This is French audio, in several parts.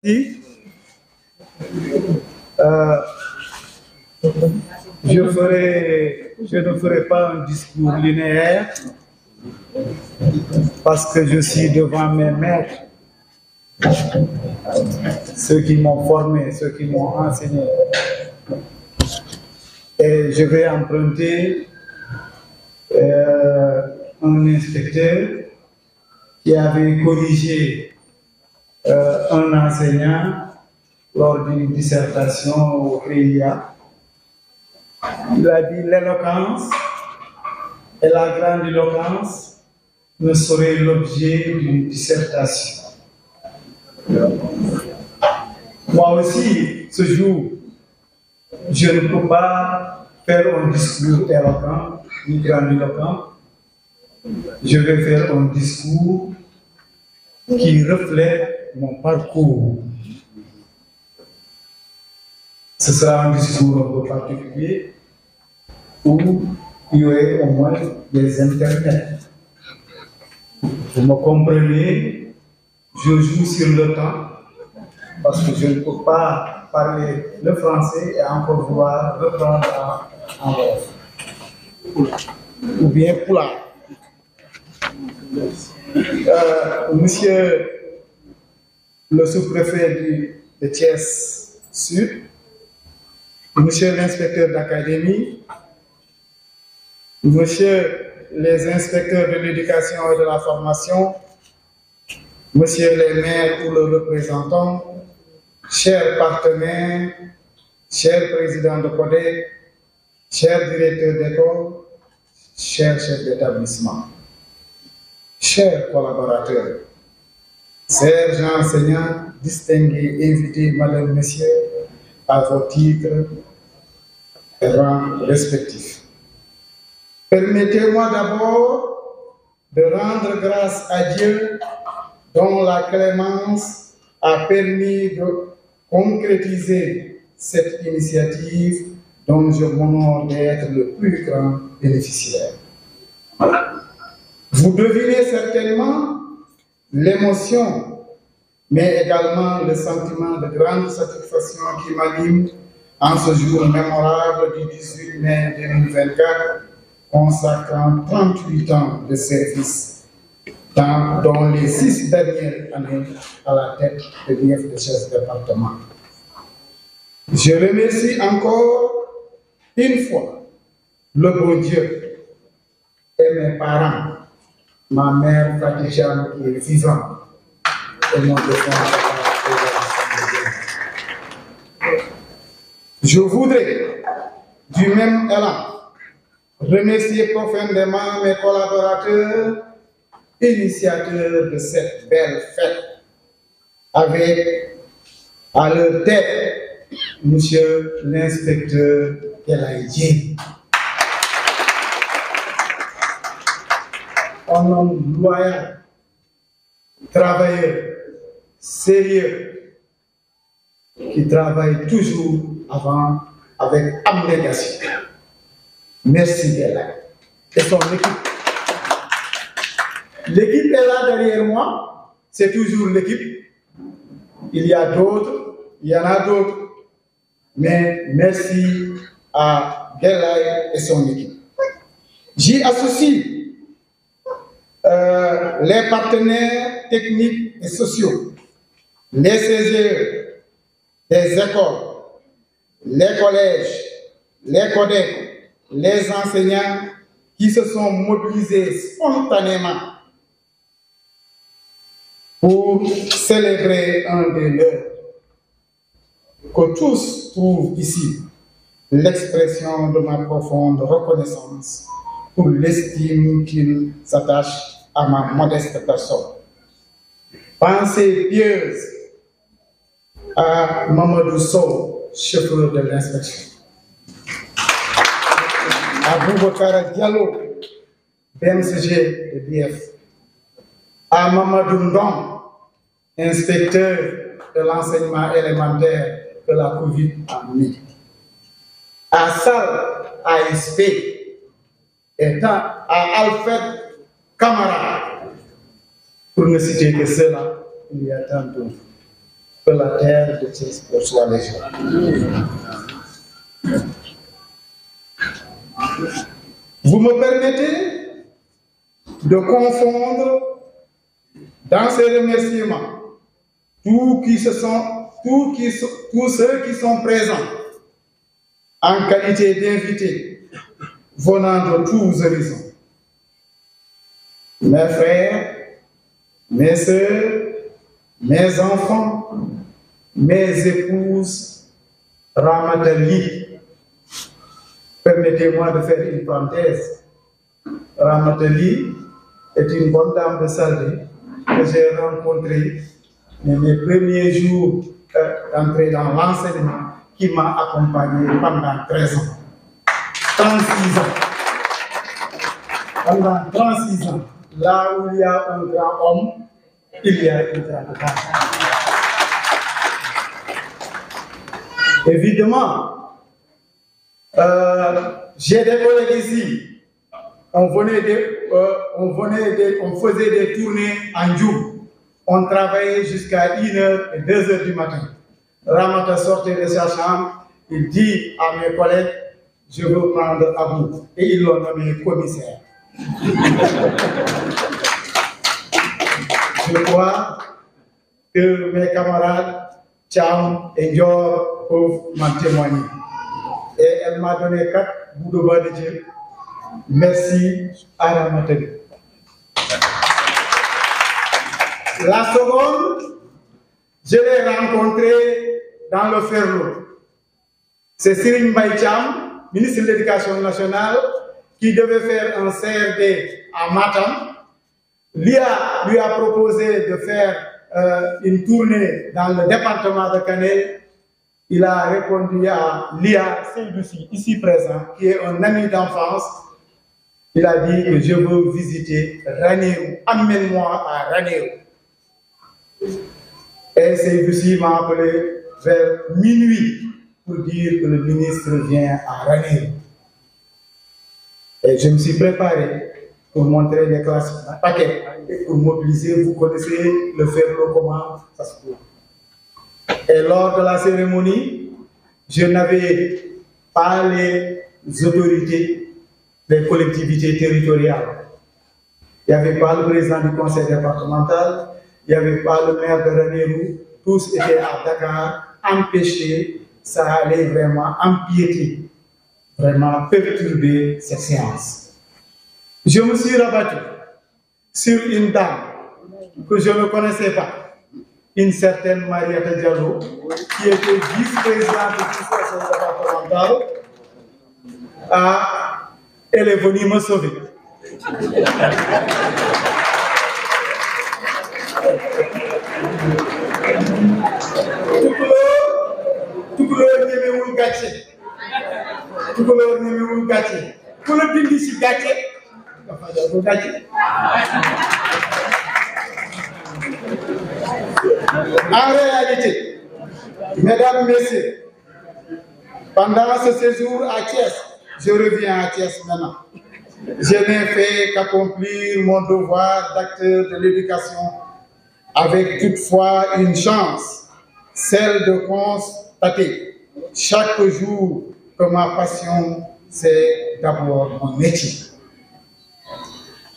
Si, euh, je ne ferai pas un discours linéaire parce que je suis devant mes maîtres, ceux qui m'ont formé, ceux qui m'ont enseigné. Et je vais emprunter un inspecteur qui avait corrigé un enseignant lors d'une dissertation au PIA. Il a dit l'éloquence et la grandiloquence ne seraient l'objet d'une dissertation. Moi aussi, ce jour, je ne peux pas faire un discours éloquent ni grandiloquent. Je vais faire un discours qui reflète mon parcours. Ce sera un discours un peu particulier où il y aurait au moins des intermèdes. Vous me comprenez, je joue sur le temps parce que je ne peux pas parler le français et encore vouloir reprendre en wolof. Ou bien pulaar. Monsieur le sous-préfet de Thiès Sud, monsieur l'inspecteur d'académie, monsieur les inspecteurs de l'éducation et de la formation, monsieur les maires ou leurs représentants, chers partenaires, chers présidents de CODEC, chers directeurs d'école, chers chefs d'établissement, chers collaborateurs, chers enseignants, distingués, invités, madame, messieurs, à vos titres et rangs respectifs. Permettez-moi d'abord de rendre grâce à Dieu dont la clémence a permis de concrétiser cette initiative dont je m'honore d'être le plus grand bénéficiaire. Vous devinez certainement l'émotion, mais également le sentiment de grande satisfaction qui m'anime en ce jour mémorable du 18 mai 2024, consacrant 38 ans de service, dont les 6 dernières années à la tête de l'IEF de ce département. Je remercie encore une fois le bon Dieu et mes parents, ma mère Fatisha qui est vivante et mon défunt. Je voudrais du même élan remercier profondément mes collaborateurs, initiateurs de cette belle fête, avec à leur tête monsieur l'inspecteur Elaïdji. Un homme loyal, travailleur, sérieux, qui travaille toujours avec abnégation. Merci Elaïdji et son équipe. L'équipe est là derrière moi, c'est toujours l'équipe. Il y a d'autres, il y en a d'autres, mais merci à Elaïdji et son équipe. J'y associe les partenaires techniques et sociaux, les CGE, les écoles, les collèges, les CODEC, les enseignants qui se sont mobilisés spontanément pour célébrer un des leurs. Que tous trouvent ici l'expression de ma profonde reconnaissance pour l'estime qu'ils s'attachent à ma modeste personne. Pensée pieuse à Mamadou Sow, chauffeur de l'inspection. À Boubacar Diallo, BMCG de l'IEF. À Mamadou Ndong, inspecteur de l'enseignement élémentaire que la Covid a mis. À Sal ASP, et à Alfred Camara, pour ne citer que cela, il y a tant d'autres. que la terre de Thiès reçoit les gens. Vous me permettez de confondre dans ces remerciements tous ceux qui sont présents en qualité d'invités venant de tous horizons. Mes frères, mes sœurs, mes enfants, mes épouses, Ramatali. Permettez-moi de faire une parenthèse. Ramatali est une bonne dame de Saldé que j'ai rencontrée dans mes premiers jours d'entrée dans l'enseignement, qui m'a accompagné pendant 13 ans. 36 ans. Pendant 36 ans, là où il y a un grand homme, il y a une grande femme. Évidemment, j'ai des collègues ici. On faisait des tournées en jour. On travaillait jusqu'à 1h et 2h du matin. Ramata sortait de sa chambre, il dit à mes collègues, je veux prendre Abou. Et ils l'ont nommé commissaire. Je crois que mes camarades, Tcham et Dior, peuvent m'en témoigner. Et elle m'a donné 4 bouts de bois de Dieu. Merci à Ramata. La seconde, je l'ai rencontré dans le Ferlo. C'est Serigne Mbaye Thiam, ministre de l'Éducation nationale, qui devait faire un CRD à Matam. L'IA lui a proposé de faire une tournée dans le département de Kanel. Il a répondu à l'IA Seydouci, ici présent, qui est un ami d'enfance. Il a dit que je veux visiter Ranérou. Amène-moi à Ranérou. Et Seydouci m'a appelé vers minuit pour dire que le ministre vient à Ranérou. Et je me suis préparé pour montrer les classes paquets et pour mobiliser. Vous connaissez le Ferlo, comment ça se trouve. Et lors de la cérémonie, je n'avais pas les autorités des collectivités territoriales. Il n'y avait pas le président du conseil départemental, il n'y avait pas le maire de Ranérou, tous étaient à Dakar, empêchés, ça allait vraiment empiéter, vraiment perturber cette séance. Je me suis rabattu sur une dame que je ne connaissais pas, une certaine Mariette Diallo, qui était vice-présidente du conseil départemental. Elle est venue me sauver. Tukulóor ñemewul gàcce. Tukulóor ñemewul gàcce. Ku la dindi si gàcce dafa jarul gàcce. En réalité, mesdames, messieurs, pendant ce séjour à Thiès, je reviens à Thiès maintenant. Je n'ai fait qu'accomplir mon devoir d'acteur de l'éducation, avec toutefois une chance, celle de constater chaque jour que ma passion, c'est d'abord mon métier.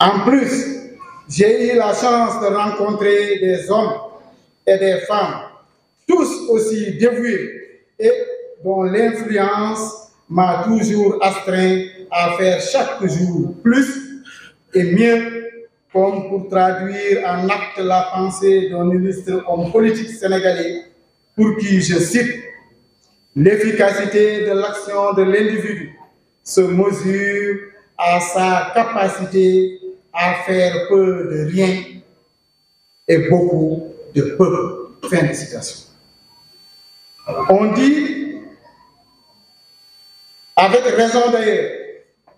En plus, j'ai eu la chance de rencontrer des hommes et des femmes, tous aussi dévoués et dont l'influence m'a toujours astreint à faire chaque jour plus et mieux, comme pour traduire en acte la pensée d'un illustre homme politique sénégalais, pour qui, je cite, l'efficacité de l'action de l'individu se mesure à sa capacité à faire peu de rien et beaucoup de peu. Fin de citation. On dit, avec raison d'ailleurs,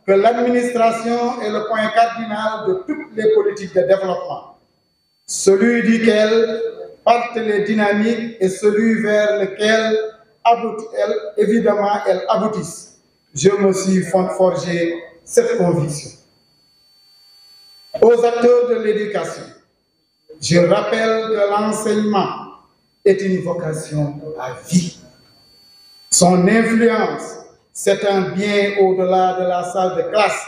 que l'administration est le point cardinal de toutes les politiques de développement, celui duquel partent les dynamiques et celui vers lequel évidemment elles aboutissent. Je me suis forgé cette conviction. Aux acteurs de l'éducation, je rappelle que l'enseignement est une vocation à vie. Son influence s'étend bien au-delà de la salle de classe,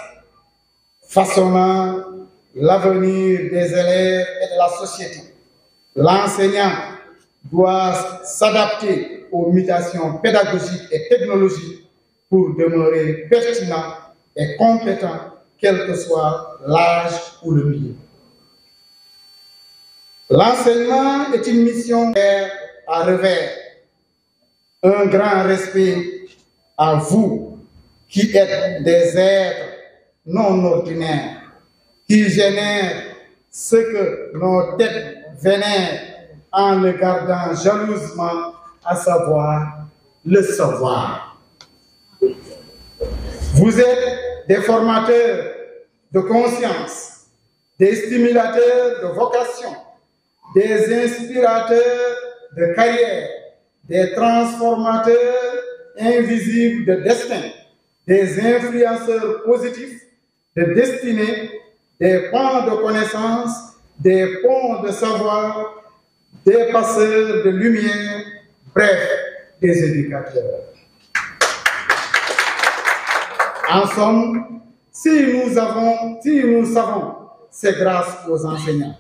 façonnant l'avenir des élèves et de la société. L'enseignant doit s'adapter aux mutations pédagogiques et technologiques pour demeurer pertinent et compétent, quel que soit l'âge ou le milieu. L'enseignement est une mission à revers. Un grand respect à vous qui êtes des êtres non ordinaires, qui génèrent ce que nos têtes vénèrent en le gardant jalousement, à savoir le savoir. Vous êtes des formateurs de conscience, des stimulateurs de vocation, des inspirateurs de carrière, des transformateurs invisibles de destin, des influenceurs positifs de destinée, des pans de connaissances, des ponts de savoir, des passeurs de lumière, bref, des éducateurs. En somme, si nous savons, c'est grâce aux enseignants.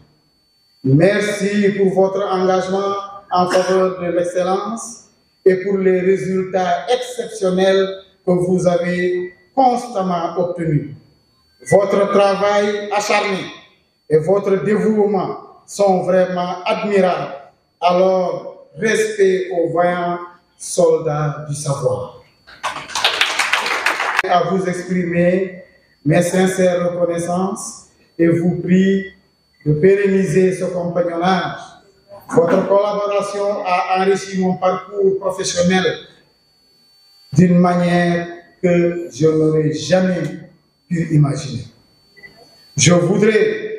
Merci pour votre engagement en faveur de l'excellence et pour les résultats exceptionnels que vous avez constamment obtenus. Votre travail acharné et votre dévouement sont vraiment admirables. Alors, respect aux vaillants soldats du savoir. À vous exprimer mes sincères reconnaissances et vous prie de pérenniser ce compagnonnage. Votre collaboration a enrichi mon parcours professionnel d'une manière que je n'aurais jamais pu imaginer. Je voudrais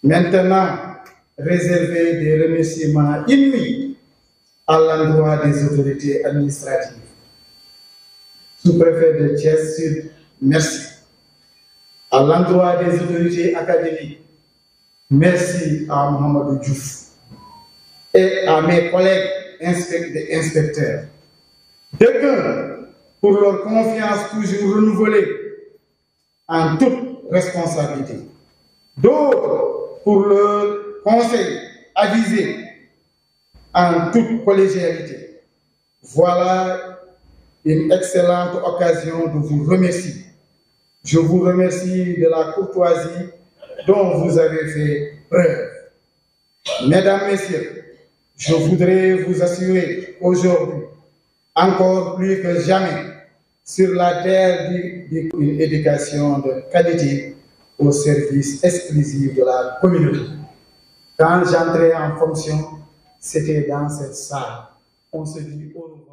maintenant réserver des remerciements inouïs à l'endroit des autorités administratives. Sous-préfet de Thiès Sud, merci. À l'endroit des autorités académiques, merci à Mohamedou Diouf et à mes collègues inspecteurs. D'aucuns pour leur confiance toujours renouvelée en toute responsabilité. D'autres pour leur conseil avisé en toute collégialité. Voilà une excellente occasion de vous remercier. Je vous remercie de la courtoisie dont vous avez fait preuve. Mesdames, Messieurs, je voudrais vous assurer aujourd'hui, encore plus que jamais, sur la terre d'une éducation de qualité au service exclusif de la communauté. Quand j'entrais en fonction, c'était dans cette salle. On se dit au revoir.